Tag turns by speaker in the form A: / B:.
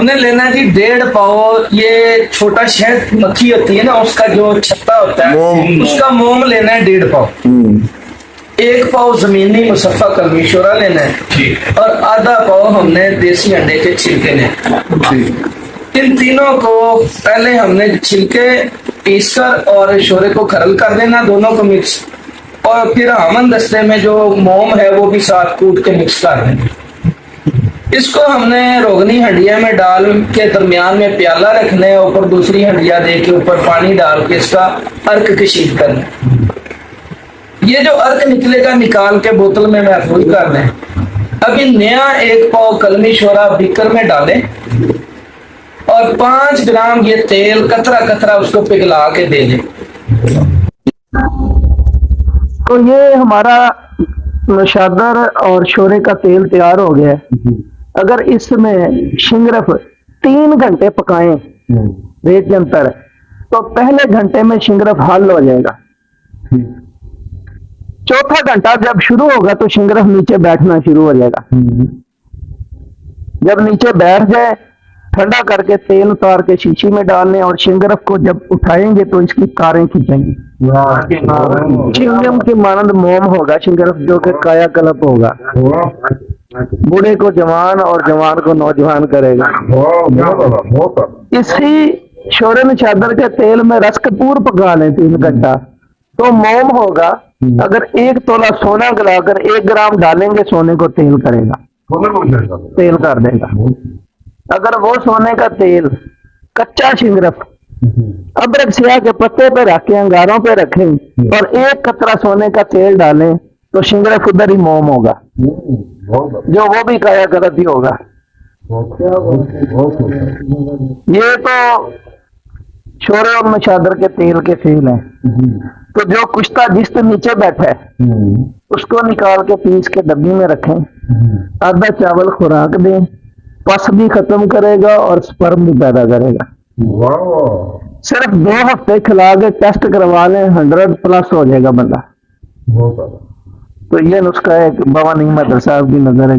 A: हमने लेना है जी 1.5 पाव, ये छोटा शहद मक्खी होती है ना, उसका जो छत्ता होता है
B: मोम।
A: उसका मोम लेना है 1.5 पाव। 1 पाव जमीनी मुसफ़ा कलमी शोरा लेना है और आधा पाव हमने देसी अंडे के छिलके लेने। इन तीनों को पहले हमने छिलके पीस कर और शोरे को खरल कर देना, दोनों को मिक्स, और फिर हमन दस्ते में जो मोम है वो भी साथ कूट के मिक्स कर देना। इसको हमने रोगनी हंडिया में डाल के दरमियान में प्याला रखना है, ऊपर दूसरी हंडिया दे के ऊपर पानी डाल के इसका अर्क कशीद करना है। ये जो अर्क निकलेगा निकाल के बोतल में महफूज करना है। अभी नया 1 पाव कलमी शोरा बीकर में डालें और 5 ग्राम ये तेल कतरा कतरा उसको पिघला के दे दें।
C: तो ये हमारा नशादर और शोरे का तेल तैयार हो गया है। अगर इसमें शिंगरफ 3 घंटे पकाएं रेत के अंतर, तो पहले घंटे में शिंगरफ हल हो जाएगा। चौथा घंटा जब शुरू होगा तो शिंगरफ नीचे बैठना शुरू हो जाएगा। जब नीचे बैठ जाए ठंडा करके तेल उतार के शीशी में डालने, और शिंगरफ को जब उठाएंगे तो इसकी कारें खींचेंगी। चिंगम के मानंद मोम होगा शिंगरफ, जो कि काया कल्प होगा, बूढ़े को जवान और जवान को नौजवान करेगा। इसी शोरे नशादर के तेल में रस कपूर पका लें 3 घंटा तो मोम होगा। अगर 1 तोला सोना गलाकर 1 ग्राम डालेंगे सोने को तेल करेगा, तेल कर देगा। अगर वो सोने का तेल कच्चा शिंगरफ अदरक सिया के पत्ते पे रखें, अंगारों पे रखें और 1 कतरा सोने का तेल डालें तो शिंगरफ उधर ही मोम होगा, जो वो भी काया गलत ही होगा। ये तो शोरे और नशादर के तेल के फेल हैं। तो जो कुश्ता जिस्त नीचे बैठा है उसको निकाल के पीस के डब्बी में रखें। आधा चावल खुराक दें, पस भी खत्म करेगा और स्पर्म भी पैदा करेगा। सिर्फ 2 हफ्ते खिला के टेस्ट करवा लें, 100+ हो जाएगा बंदा। तो ये नुस्खा है कि बाबा नहीं मदर साहब की नजर है।